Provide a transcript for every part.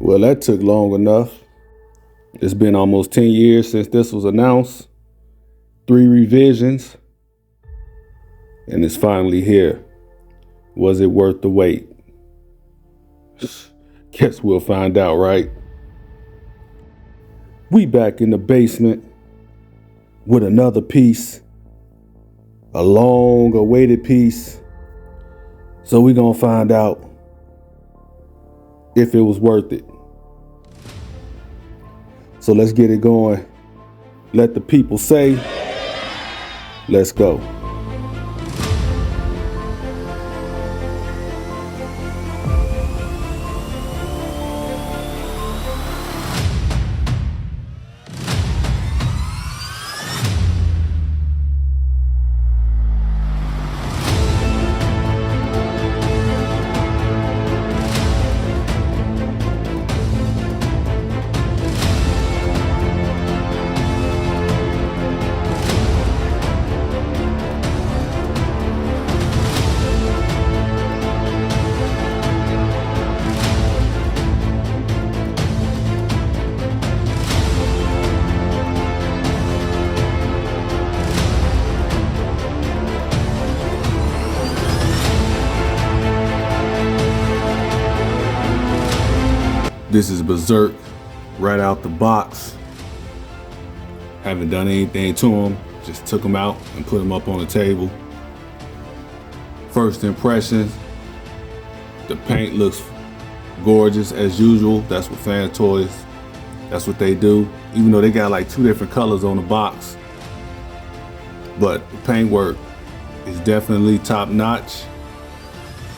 Well, that took long enough. It's been almost 10 years since this was announced. 3 revisions. And it's finally here. Was it worth the wait? Guess we'll find out, right? We back in the basement with another piece. A long awaited piece. So we gonna find out if it was worth it. So let's get it going. Let the people say, let's go. This is Berserk right out the box. Haven't done anything to him. Just took him out and put him up on the table. First impressions, the paint looks gorgeous as usual. That's what Fanstoys, that's what they do. Even though they got like 2 different colors on the box. But the paint work is definitely top notch.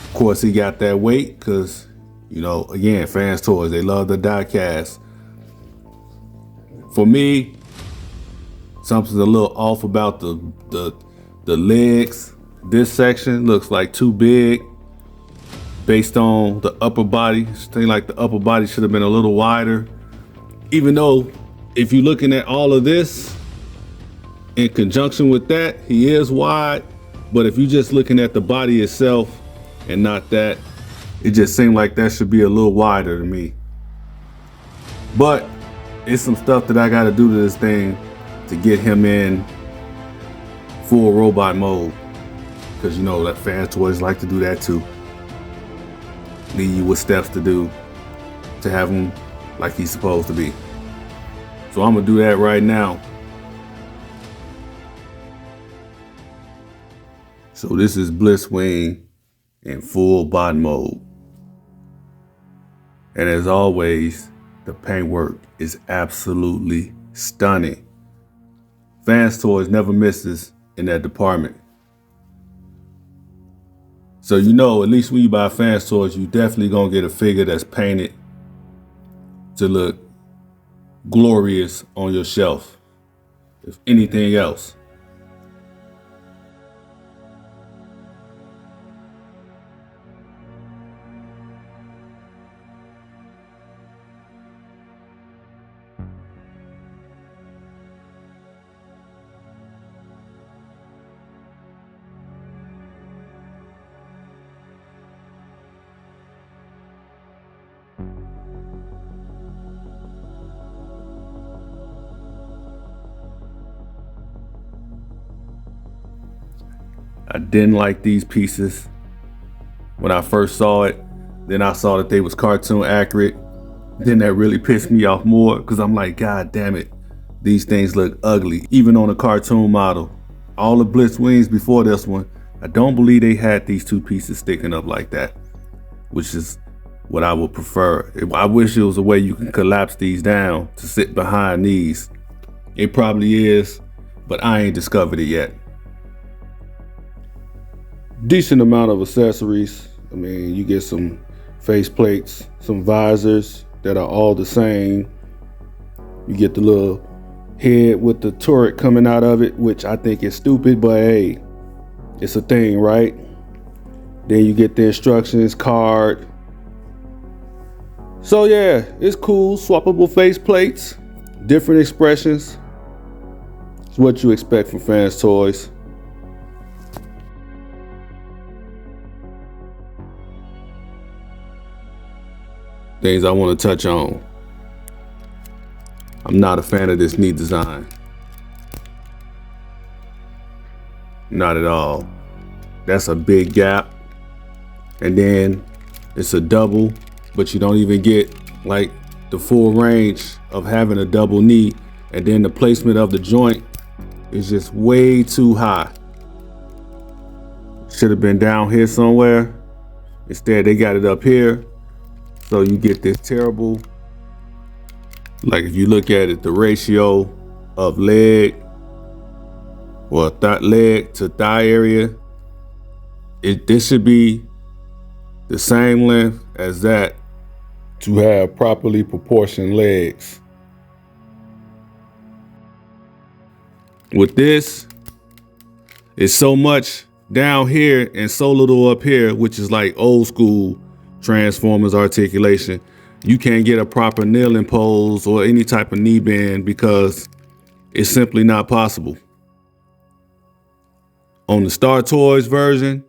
Of course, he got that weight because, you know, again, Fanstoys, they love the die cast. For me, something's a little off about the legs. This section looks like too big based on the upper body. I think like the upper body should have been a little wider. Even though if you're looking at all of this in conjunction with that, he is wide. But if you're just looking at the body itself and not that, it just seemed like that should be a little wider to me. But it's some stuff that I got to do to this thing to get him in full robot mode. Because you know that Fanstoys like to do that too. Leave you with steps to do to have him like he's supposed to be. So I'm going to do that right now. So this is Blitzwing in full bot mode. And as always, the paint work is absolutely stunning. Fanstoys never misses in that department. So you know, at least when you buy Fanstoys, you definitely gonna get a figure that's painted to look glorious on your shelf, if anything else. I didn't like these pieces when I first saw it. Then I saw that they was cartoon accurate. Then that really pissed me off more because I'm like, God damn it, these things look ugly, even on a cartoon model. All the Blitzwings before this one, I don't believe they had these 2 pieces sticking up like that, which is what I would prefer. I wish there was a way you can collapse these down to sit behind these. It probably is, but I ain't discovered it yet. Decent amount of accessories. I mean, you get some face plates, some visors that are all the same. You get the little head with the turret coming out of it, which I think is stupid, but hey, it's a thing, right? Then you get the instructions card. So yeah, it's cool. Swappable face plates, different expressions. It's what you expect from Fanstoys. things I want to touch on. I'm not a fan of this knee design. Not at all. That's a big gap. And then it's a double, but you don't even get like the full range of having a double knee. And then the placement of the joint is just way too high. Should have been down here somewhere. Instead, they got it up here. So you get this terrible, like if you look at it, the ratio of leg or leg to thigh area, this should be the same length as that to have properly proportioned legs. With this, it's so much down here and so little up here, which is like old school Transformers articulation. You can't get a proper kneeling pose or any type of knee bend because it's simply not possible. On the Star Toys version,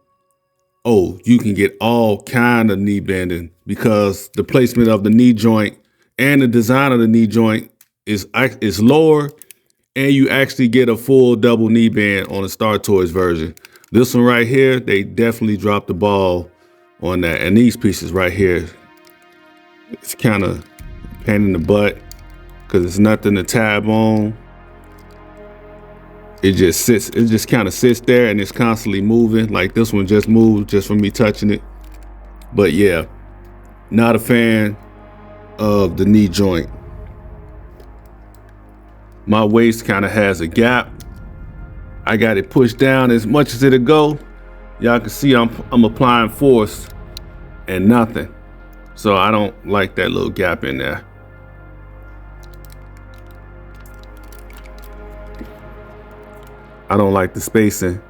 you can get all kind of knee bending because the placement of the knee joint and the design of the knee joint is lower, and you actually get a full double knee bend on the Star Toys version. This one right here, they definitely dropped the ball on that. And these pieces right here, it's kind of a pain in the butt because it's nothing to tab on. It just kind of sits there and it's constantly moving. Like this one just moved just from me touching it. But yeah, not a fan of the knee joint. My waist kind of has a gap. I got it pushed down as much as it'll go. Y'all can see I'm applying force and nothing. So I don't like that little gap in there. I don't like the spacing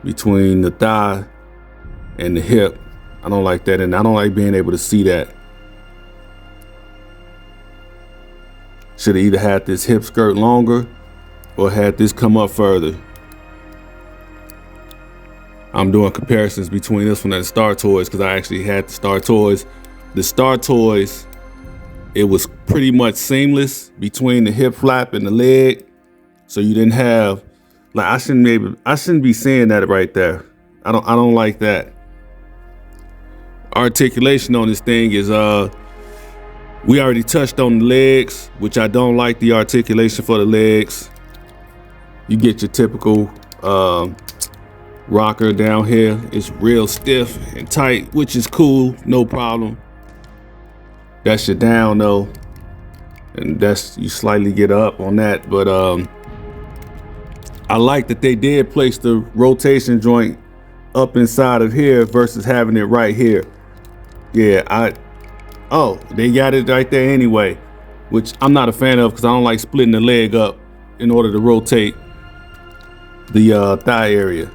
between the thigh and the hip. I don't like that, and I don't like being able to see that. Should have either had this hip skirt longer or had this come up further. I'm doing comparisons between this one and the Star Toys because I actually had the Star Toys. The Star Toys, it was pretty much seamless between the hip flap and the leg. So you didn't have, like, I shouldn't be saying that right there. I don't like that. Articulation on this thing is we already touched on the legs, which I don't like the articulation for the legs. You get your typical rocker down here. It's real stiff and tight, which is cool, no problem. That's your down though, and that's, you slightly get up on that. But I like that they did place the rotation joint up inside of here versus having it right here. Yeah, they got it right there anyway, which I'm not a fan of because I don't like splitting the leg up in order to rotate the thigh area.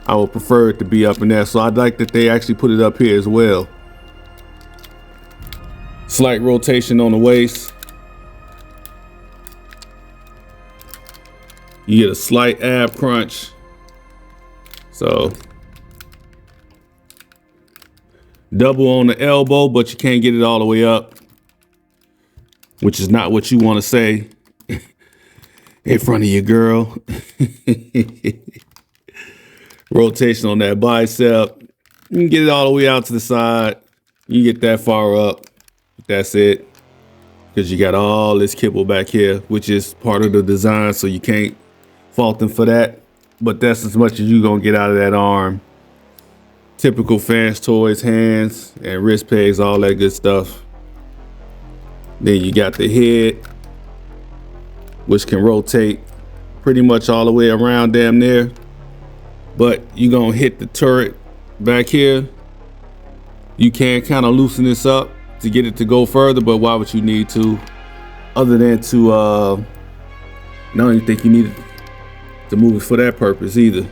I would prefer it to be up in there, so I'd like that they actually put it up here as well. Slight rotation on the waist. You get a slight ab crunch. So double on the elbow, but you can't get it all the way up, which is not what you want to say in front of your girl. Rotation on that bicep. You can get it all the way out to the side. You get that far up. That's it. Because you got all this kibble back here, which is part of the design, so you can't fault them for that. But that's as much as you're going to get out of that arm. Typical Fanstoys hands and wrist pegs, all that good stuff. Then you got the head, which can rotate pretty much all the way around damn near. But you're going to hit the turret back here. You can kind of loosen this up to get it to go further, but why would you need to? Other than to, I don't even think you need to move it for that purpose either.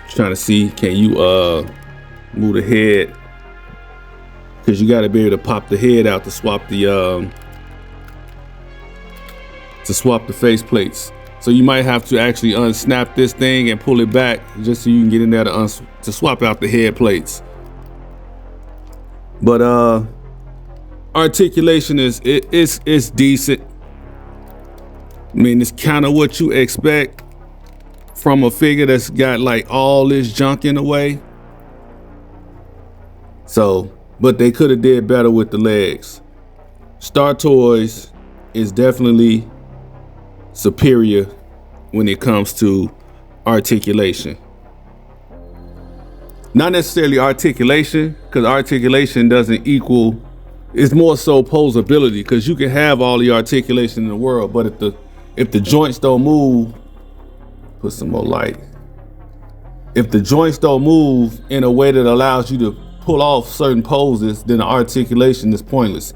Just trying to see, can you move the head? Because you got to be able to pop the head out to swap the face plates. So you might have to actually unsnap this thing and pull it back just so you can get in there to swap out the head plates. But articulation it's decent. I mean, it's kind of what you expect from a figure that's got like all this junk in the way. So, but they could have did better with the legs. Star Toys is definitely superior when it comes to articulation. Not necessarily articulation, because articulation doesn't equal, it's more so posability, because you can have all the articulation in the world, but if the joints don't move, put some more light. If the joints don't move in a way that allows you to pull off certain poses, then the articulation is pointless.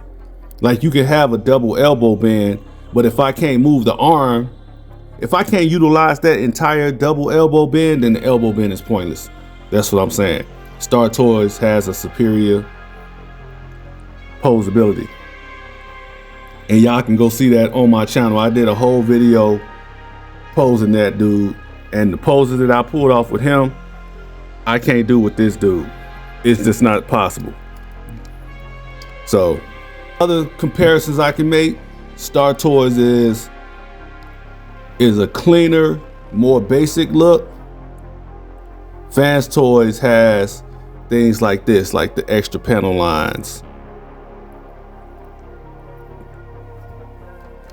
Like you can have a double elbow bend, but if I can't move the arm, if I can't utilize that entire double elbow bend, then the elbow bend is pointless. That's what I'm saying. Star Toys has a superior posability. And y'all can go see that on my channel. I did a whole video posing that dude. And the poses that I pulled off with him, I can't do with this dude. It's just not possible. So, other comparisons I can make, Star Toys is a cleaner, more basic look. Fanstoys has things like this, like the extra panel lines.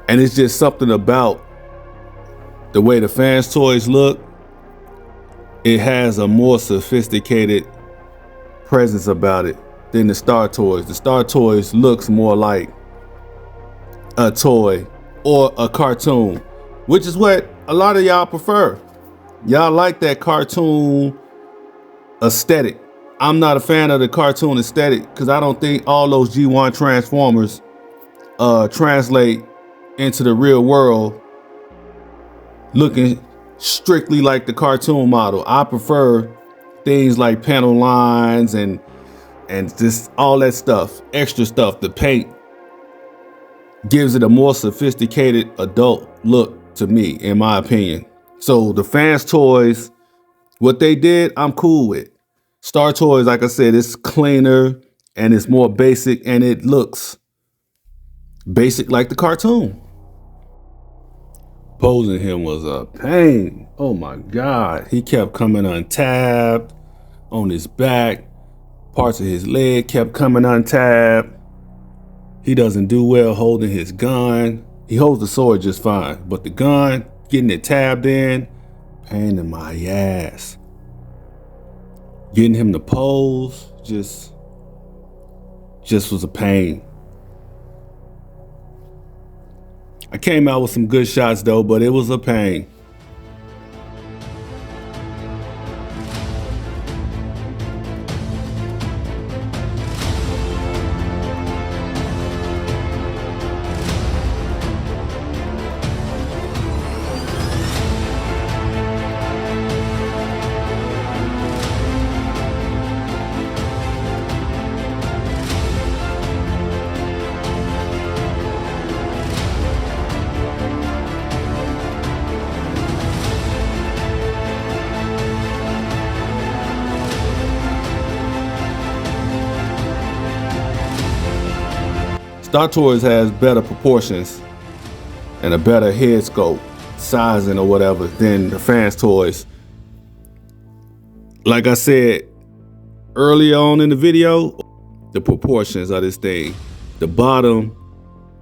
And it's just something about the way the Fanstoys look. It has a more sophisticated presence about it than the Star Toys. The Star Toys looks more like a toy or a cartoon, which is what a lot of y'all prefer. Y'all like that cartoon aesthetic. I'm not a fan of the cartoon aesthetic because I don't think all those G1 Transformers translate into the real world looking strictly like the cartoon model. I prefer things like panel lines and just all that stuff, extra stuff. The paint gives it a more sophisticated adult look to me, in my opinion. So the Fanstoys, what they did, I'm cool with. Star Toys, like I said, it's cleaner and it's more basic and it looks basic like the cartoon. Posing him was a pain. Oh my God. He kept coming untabbed on his back. Parts of his leg kept coming untabbed. He doesn't do well holding his gun. He holds the sword just fine, but the gun, getting it tabbed in, pain in my ass. Getting him to pose just was a pain. I came out with some good shots though, but it was a pain. Star Toys has better proportions and a better head scope, sizing or whatever than the Fanstoys. Like I said earlier on in the video, the proportions of this thing. The bottom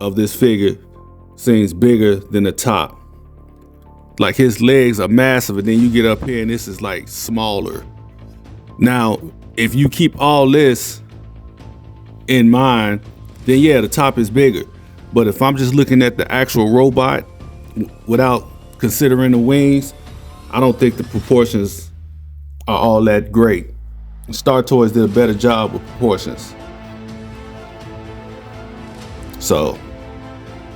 of this figure seems bigger than the top. Like his legs are massive and then you get up here and this is like smaller. Now, if you keep all this in mind, then yeah, the top is bigger. But if I'm just looking at the actual robot without considering the wings, I don't think the proportions are all that great. Star Toys did a better job with proportions. So,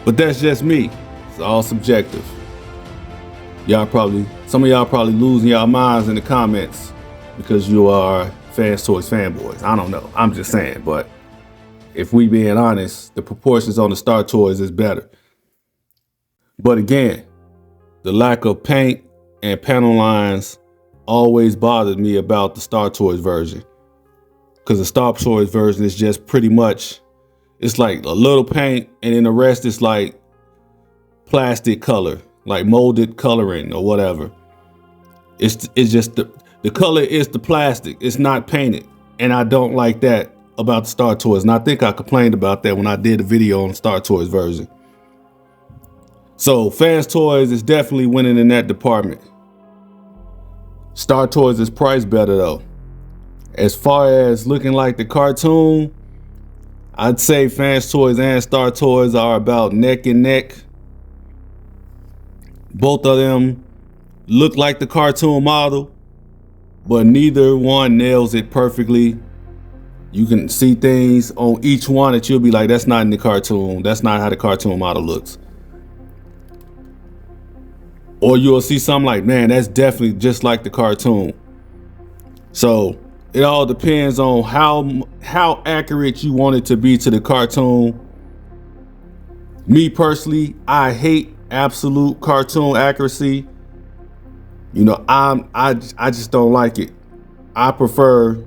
but that's just me. It's all subjective. Some of y'all probably losing y'all minds in the comments because you are Fanstoys fanboys. I don't know. I'm just saying, but if we being honest, the proportions on the Star Toys is better. But again, the lack of paint and panel lines always bothered me about the Star Toys version. because the Star Toys version is just pretty much, it's like a little paint, and then the rest is like plastic color, like molded coloring or whatever. It's just the color is the plastic. It's not painted, and I don't like that about the Star Toys. And I think I complained about that when I did a video on the Star Toys version. So Fanstoys is definitely winning in that department. Star Toys is priced better though. As far as looking like the cartoon, I'd say Fanstoys and Star Toys are about neck and neck. Both of them look like the cartoon model, but neither one nails it perfectly. You can see things on each one that you'll be like, that's not in the cartoon. That's not how the cartoon model looks. Or you'll see something like, man, that's definitely just like the cartoon. So it all depends on how accurate you want it to be to the cartoon. Me personally, I hate absolute cartoon accuracy. You know, I just don't like it. I prefer,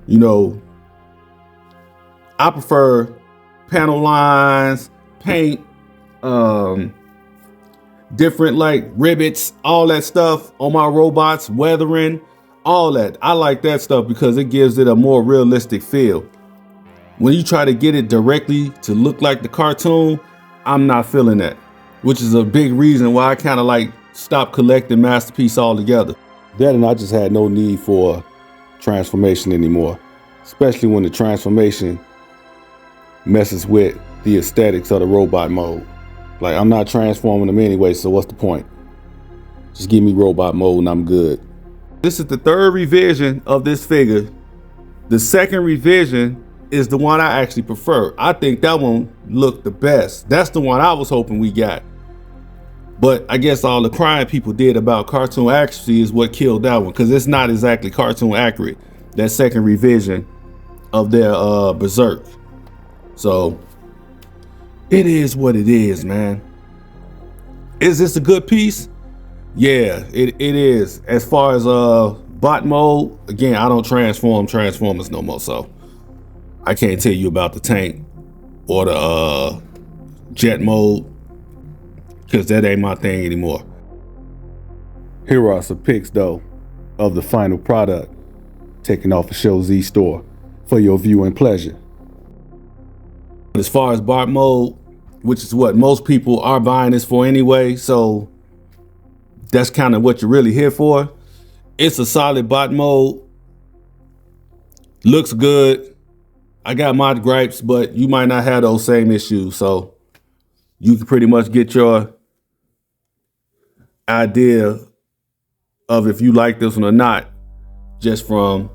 you know, I prefer panel lines, paint, different like rivets, all that stuff on my robots, weathering, all that. I like that stuff because it gives it a more realistic feel. When you try to get it directly to look like the cartoon, I'm not feeling that, which is a big reason why I kind of like stopped collecting Masterpiece altogether. Then I just had no need for transformation anymore, especially when the transformation messes with the aesthetics of the robot mode. Like, I'm not transforming them anyway, so what's the point? Just give me robot mode and I'm good. This is the third revision of this figure. The second revision is the one I actually prefer. I think that one looked the best. That's the one I was hoping we got. But I guess all the crying people did about cartoon accuracy is what killed that one, because it's not exactly cartoon accurate, that second revision of their Berserk. So it is what it is, man. Is this a good piece? Yeah, it is. As far as bot mode, again, I don't transform Transformers no more, so I can't tell you about the tank or the jet mode, because that ain't my thing anymore. Here are some pics though of the final product taken off the Show Z store for your viewing pleasure. As far as bot mode, which is what most people are buying this for anyway, so that's kind of what you're really here for. It's a solid bot mode. Looks good. I got my gripes, but you might not have those same issues, so you can pretty much get your idea of if you like this one or not just from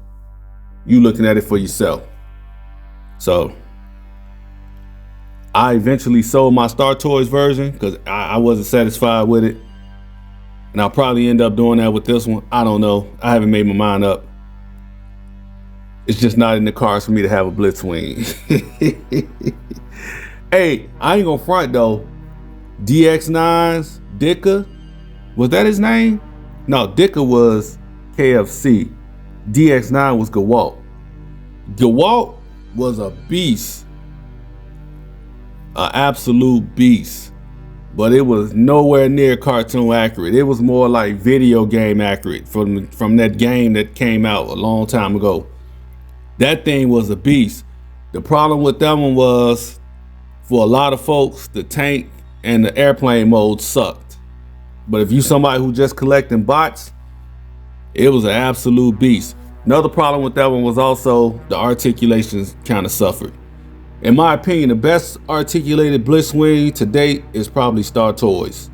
you looking at it for yourself. So I eventually sold my Star Toys version because I wasn't satisfied with it. And I'll probably end up doing that with this one. I don't know. I haven't made my mind up. It's just not in the cards for me to have a Blitzwing. Hey, I ain't gonna front though. DX9's Dicka, was that his name? No, Dicka was KFC. DX9 was Gewalt. Gewalt was a beast. An absolute beast. But it was nowhere near cartoon accurate. It was more like video game accurate from that game that came out a long time ago. That thing was a beast. The problem with that one was, for a lot of folks, the tank and the airplane mode sucked. But if you somebody who just collecting bots, it was an absolute beast. Another problem with that one was also the articulations kind of suffered. In my opinion, the best articulated Blitzwing to date is probably Star Toys.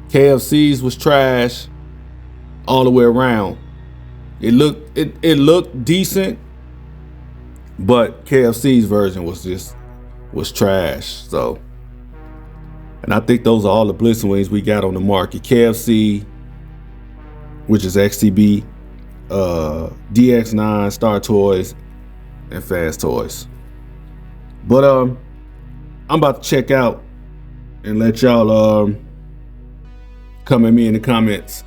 KFC's was trash all the way around. It looked decent, but KFC's version was trash. So, and I think those are all the Blitzwings we got on the market. KFC, which is XTB, DX9, Star Toys, and Fanstoys. But I'm about to check out and let y'all come at me in the comments.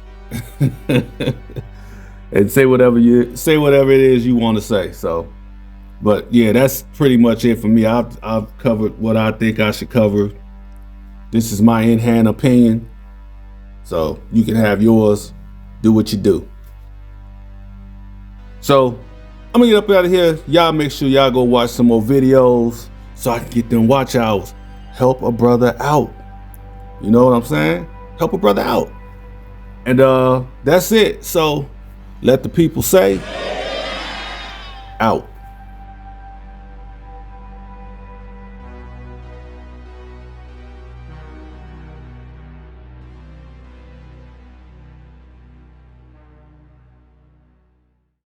and say whatever it is you want to say. So, but yeah, that's pretty much it for me. I've covered what I think I should cover. This is my in-hand opinion, so you can have yours. Do what you do. So I'm gonna get up out of here. Y'all make sure y'all go watch some more videos so I can get them watch outs. Help a brother out. You know what I'm saying? Help a brother out. And that's it. So let the people say, out.